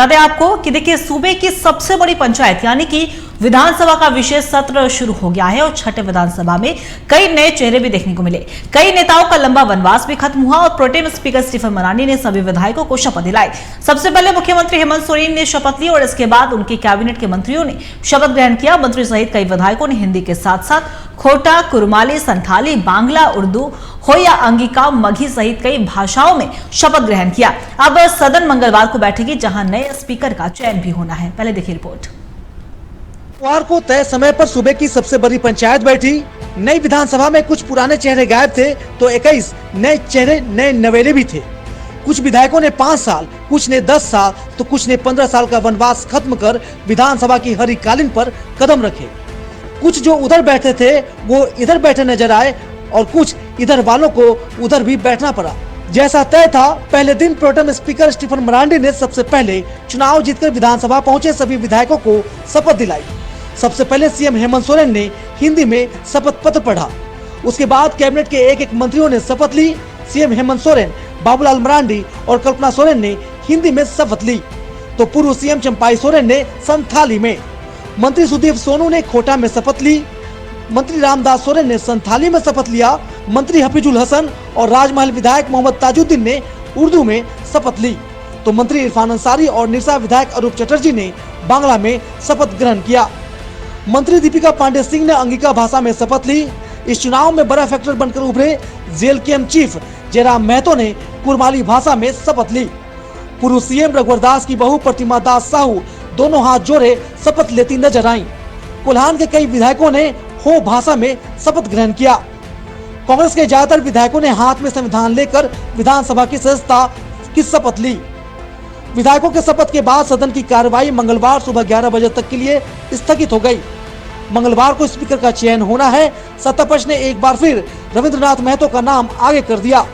बता दें आपको कि देखिए सूबे की सबसे बड़ी पंचायत यानी कि विधानसभा का विशेष सत्र शुरू हो गया है और छठे विधानसभा में कई नए चेहरे भी देखने को मिले। कई नेताओं का लंबा वनवास भी खत्म हुआ और प्रोटेम स्पीकर स्टीफन मरांडी ने सभी विधायकों को शपथ दिलाई। सबसे पहले मुख्यमंत्री हेमंत सोरेन ने शपथ ली और इसके बाद उनके कैबिनेट के मंत्रियों ने शपथ ग्रहण किया। मंत्री सहित कई विधायकों ने हिंदी के साथ साथ खोटा, कुरमाली, संथाली, बांग्ला, उर्दू, होया, अंगिका, मघी सहित कई भाषाओं में शपथ ग्रहण किया। अब सदन मंगलवार को बैठेगी जहां नए स्पीकर का चयन भी होना है। पहले देखिए रिपोर्ट। सोमवार को तय समय पर सूबे की सबसे बड़ी पंचायत बैठी। नई विधानसभा में कुछ पुराने चेहरे गायब थे तो 21 नए चेहरे, नए नवेले भी थे। कुछ विधायकों ने 5 साल, कुछ ने 10 साल तो कुछ ने 15 साल का वनवास खत्म कर विधानसभा की हरी कालीन पर कदम रखे। कुछ जो उधर बैठे थे वो इधर बैठे नजर आए और कुछ इधर वालों को उधर भी बैठना पड़ा। जैसा तय था, पहले दिन प्रोटेम स्पीकर स्टीफन मरांडी ने सबसे पहले चुनाव जीतकर विधानसभा पहुंचे सभी विधायकों को शपथ दिलाई। सबसे पहले सीएम हेमंत सोरेन ने हिंदी में शपथ पत्र पढ़ा। उसके बाद कैबिनेट के एक मंत्रियों ने शपथ ली। सीएम हेमंत सोरेन, बाबूलाल मरांडी और कल्पना सोरेन ने हिंदी में शपथ ली तो पूर्व सीएम चंपाई सोरेन ने संथाली में, मंत्री सुदीप सोनू ने खोटा में शपथ ली, मंत्री रामदास सोरेन ने संथाली में शपथ लिया, मंत्री हफीजुल हसन और राजमहल विधायक मोहम्मद ताजुद्दीन ने उर्दू में शपथ ली तो मंत्री इरफान अंसारी और निरसा विधायक अरूप चटर्जी ने बांग्ला में शपथ ग्रहण किया। मंत्री दीपिका पांडे सिंह ने अंगिका भाषा में शपथ ली। इस चुनाव में बड़ा फैक्टर बनकर उभरे जेएलकेएम चीफ जयराम महतो ने कुरमाली भाषा में शपथ ली। पूर्व सीएम रघुवर दास की बहू प्रतिमा दास साहू दोनों हाथ जोड़े शपथ लेती नजर आईं। कोल्हान के कई विधायकों ने हो भाषा में शपथ ग्रहण किया। कांग्रेस के ज्यादातर विधायकों ने हाथ में संविधान लेकर विधानसभा की सदस्यता की शपथ ली। विधायकों के शपथ के बाद सदन की कार्यवाही मंगलवार सुबह 11 बजे तक के लिए स्थगित हो गई। मंगलवार को स्पीकर का चयन होना है। सत्तापक्ष ने एक बार फिर रविंद्रनाथ महतो का नाम आगे कर दिया।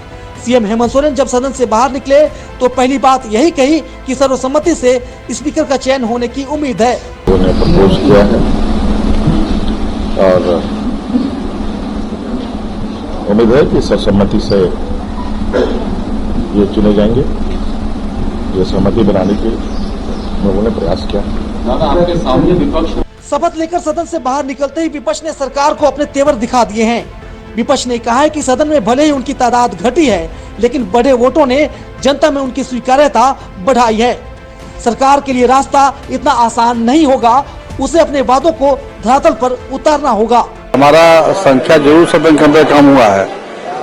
सीएम हेमंत सोरेन जब सदन से बाहर निकले तो पहली बात यही कही कि सर्वसम्मति से स्पीकर का चयन होने की उम्मीद है। उन्होंने प्रपोज किया है और उम्मीद है कि सर्वसम्मति से ये चुने जाएंगे। ये सहमति बनाने के लोगों ने प्रयास किया। आपके सामने विपक्ष शपथ लेकर सदन से बाहर निकलते ही विपक्ष ने सरकार को अपने तेवर दिखा दिए हैं। विपक्ष ने कहा है कि सदन में भले ही उनकी तादाद घटी है लेकिन बड़े वोटों ने जनता में उनकी स्वीकार्यता बढ़ाई है। सरकार के लिए रास्ता इतना आसान नहीं होगा, उसे अपने वादों को धरातल पर उतारना होगा। हमारा संख्या जरूर सदन के अंदर कम हुआ है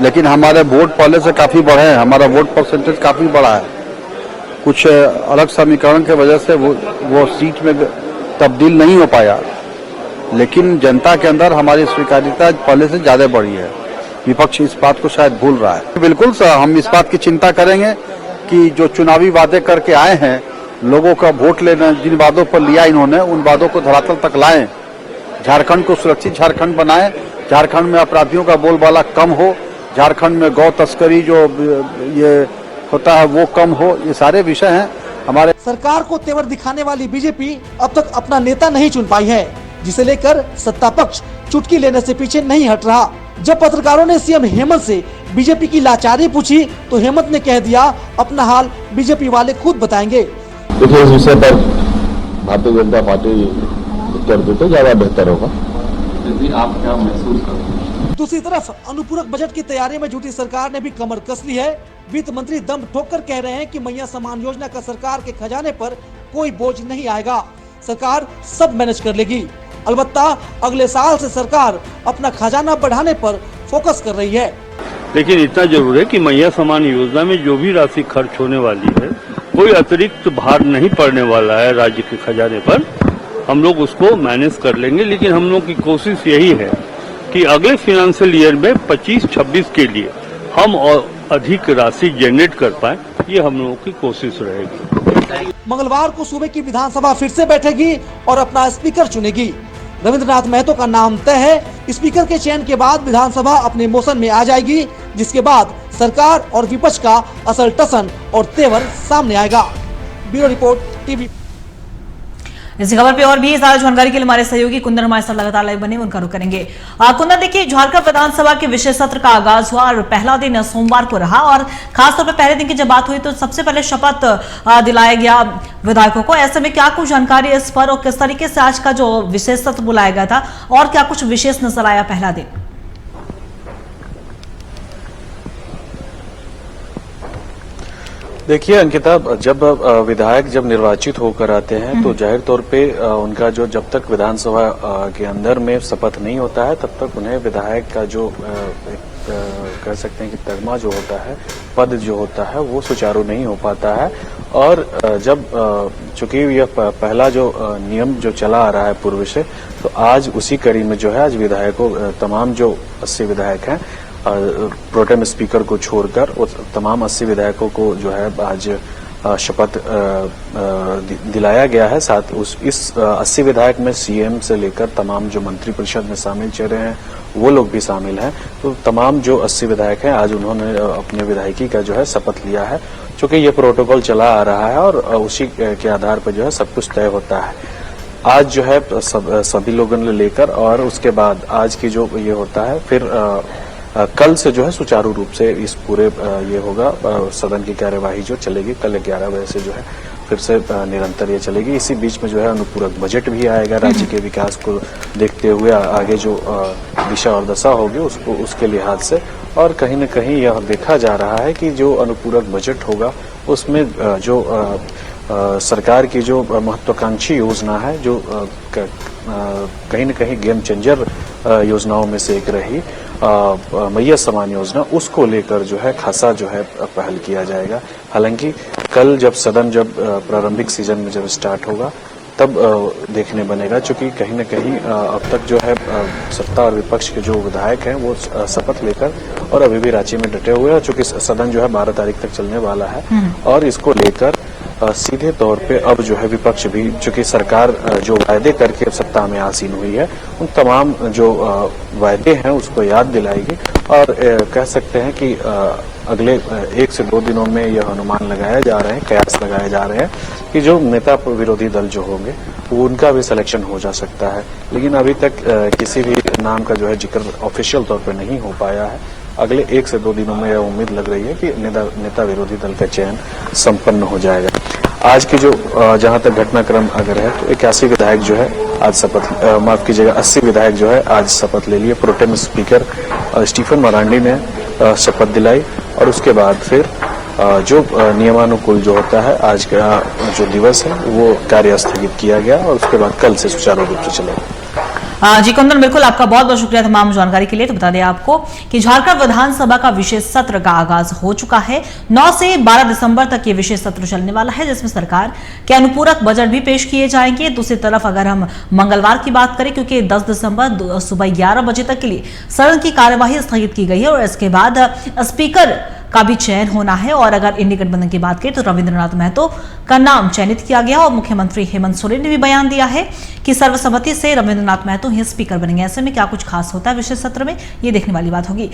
लेकिन हमारे वोट पहले से काफी बढ़े हैं। हमारा वोट परसेंटेज काफी बढ़ा है। कुछ अलग समीकरण के वजह से वो सीट में तब्दील नहीं हो पाया लेकिन जनता के अंदर हमारी स्वीकार्यता पहले से ज्यादा बढ़ी है। विपक्ष इस बात को शायद भूल रहा है। बिल्कुल सर, हम इस बात की चिंता करेंगे कि जो चुनावी वादे करके आए हैं, लोगों का वोट लेना जिन वादों पर लिया इन्होंने, उन वादों को धरातल तक लाएं। झारखंड को सुरक्षित झारखंड बनाएं। झारखंड में अपराधियों का बोलबाला कम हो। झारखंड में गौ तस्करी जो ये होता है वो कम हो। ये सारे विषय हैं हमारे। सरकार को तेवर दिखाने वाली बीजेपी अब तक अपना नेता नहीं चुन पाई है, जिसे लेकर सत्ता पक्ष चुटकी लेने से पीछे नहीं हट रहा। जब पत्रकारों ने सीएम हेमंत से बीजेपी की लाचारी पूछी तो हेमंत ने कह दिया अपना हाल बीजेपी वाले खुद बताएंगे। देखिए, इस विषय पर भारतीय जनता पार्टी उत्तर देते ज्यादा बेहतर होगा। आप क्या महसूस करते हैं? दूसरी तरफ अनुपूरक बजट की तैयारी में जुटी सरकार ने भी कमर कस ली है। वित्त मंत्री दम ठोककर कह रहे हैं कि मैया समान योजना का सरकार के खजाने पर कोई बोझ नहीं आएगा, सरकार सब मैनेज कर लेगी। अलबत्ता अगले साल से सरकार अपना खजाना बढ़ाने पर फोकस कर रही है। लेकिन इतना जरूर है कि मैया समान योजना में जो भी राशि खर्च होने वाली है, कोई अतिरिक्त भार नहीं पड़ने वाला है राज्य के खजाने पर। हम लोग उसको मैनेज कर लेंगे। लेकिन हम लोग की कोशिश यही है कि अगले फाइनेंशियल ईयर में 25-26 के लिए हम और अधिक राशि जनरेट कर पाए, ये हम लोगों की कोशिश रहेगी। मंगलवार को सूबे की विधानसभा फिर से बैठेगी और अपना स्पीकर चुनेगी। रविंद्रनाथ महतो का नाम तय है। स्पीकर के चयन के बाद विधानसभा अपने मोशन में आ जाएगी, जिसके बाद सरकार और विपक्ष का असल टसन और तेवर सामने आएगा। Bureau report TV. इसी खबर पे और भी ज्यादा जानकारी के लिए हमारे सहयोगी कुंदन हमारे साथ लगातार लाइव बने, उनका रुख करेंगे। कुंदन, देखिए, झारखंड विधानसभा के विशेष सत्र का आगाज हुआ और पहला दिन सोमवार को रहा और खासतौर पर पहले दिन की जब बात हुई तो सबसे पहले शपथ दिलाया गया विधायकों को। ऐसे में क्या कुछ जानकारी इस पर और किस तरीके से आज का जो विशेष सत्र बुलाया गया था और क्या कुछ विशेष नजर आया पहला दिन? देखिए अंकिता, जब विधायक जब निर्वाचित होकर आते हैं तो जाहिर तौर पे उनका जो जब तक विधानसभा के अंदर में शपथ नहीं होता है तब तक उन्हें विधायक का जो कह सकते हैं कि तगमा जो होता है, पद जो होता है, वो सुचारू नहीं हो पाता है। और जब चूंकि यह पहला जो नियम जो चला आ रहा है पूर्व से, तो आज उसी कड़ी में जो है आज विधायकों तमाम जो 80 विधायक हैं प्रोटेम स्पीकर को छोड़कर तमाम 80 विधायकों को जो है आज शपथ दिलाया गया है। साथ इस 80 विधायक में सीएम से लेकर तमाम जो मंत्रिपरिषद में शामिल चेहरे हैं वो लोग भी शामिल हैं। तो तमाम जो 80 विधायक हैं आज उन्होंने अपने विधायकी का जो है शपथ लिया है। चूंकि ये प्रोटोकॉल चला आ रहा है और उसी के आधार पर जो है सब कुछ तय होता है। आज जो है सभी लोगों ने लेकर और उसके बाद आज की जो ये होता है फिर कल से जो है सुचारू रूप से इस पूरे ये होगा सदन की कार्यवाही जो चलेगी कल 11 बजे से जो है फिर से निरंतर ये चलेगी। इसी बीच में जो है अनुपूरक बजट भी आएगा राज्य के विकास को देखते हुए, आगे जो दिशा और दशा होगी उसको उसके लिहाज से। और कहीं न कहीं यह देखा जा रहा है कि जो अनुपूरक बजट होगा उसमें जो सरकार की जो महत्वाकांक्षी योजना है, जो कहीं न कहीं गेम चेंजर योजनाओं में से एक रही मैया समान योजना, उसको लेकर जो है खासा जो है पहल किया जाएगा। हालांकि कल जब सदन जब प्रारंभिक सीजन में जब स्टार्ट होगा तब देखने बनेगा, चूंकि कहीं न कहीं अब तक जो है सत्ता और विपक्ष के जो विधायक हैं वो शपथ लेकर और अभी भी रांची में डटे हुए हैं। चूंकि सदन जो है 12 तारीख तक चलने वाला है और इसको लेकर सीधे तौर पे अब जो है विपक्ष भी, चूंकि सरकार जो वायदे करके सत्ता में आसीन हुई है उन तमाम जो वायदे हैं उसको याद दिलाएगी। और कह सकते हैं कि अगले 1 से 2 दिनों में यह अनुमान लगाए जा रहे हैं, कयास लगाए जा रहे हैं कि जो नेता विरोधी दल जो होंगे वो उनका भी सिलेक्शन हो जा सकता है। लेकिन अभी तक किसी भी नाम का जो है जिक्र ऑफिशियल तौर पर नहीं हो पाया है। अगले 1 से 2 दिनों में यह उम्मीद लग रही है कि नेता विरोधी दल का चयन संपन्न हो जाएगा। आज की जो जहां तक घटनाक्रम अगर है तो 81 विधायक जो है आज शपथ, माफ कीजिएगा 80 विधायक जो है आज शपथ ले लिए। प्रोटेम स्पीकर स्टीफन मरांडी ने शपथ दिलाई और उसके बाद फिर जो नियमानुकूल जो होता है आज का जो दिवस है वो कार्य स्थगित किया गया और उसके बाद कल से सुचारू रूप से चलेगा। जी कुंदन, बिल्कुल आपका बहुत बहुत शुक्रिया तमाम जानकारी के लिए। तो बता दें आपको कि झारखंड विधानसभा का विशेष सत्र का आगाज हो चुका है। 9 से 12 दिसंबर तक ये विशेष सत्र चलने वाला है, जिसमें सरकार के अनुपूरक बजट भी पेश किए जाएंगे। दूसरी तरफ अगर हम मंगलवार की बात करें, क्योंकि 10 दिसंबर सुबह 11 बजे तक के लिए सदन की कार्यवाही स्थगित की गई है और इसके बाद स्पीकर का भी चयन होना है। और अगर इंडी गठबंधन की बात करें तो रविंद्रनाथ महतो का नाम चयनित किया गया और मुख्यमंत्री हेमंत सोरेन ने भी बयान दिया है कि सर्वसम्मति से रविंद्रनाथ महतो ही स्पीकर बनेंगे। ऐसे में क्या कुछ खास होता है विशेष सत्र में, ये देखने वाली बात होगी।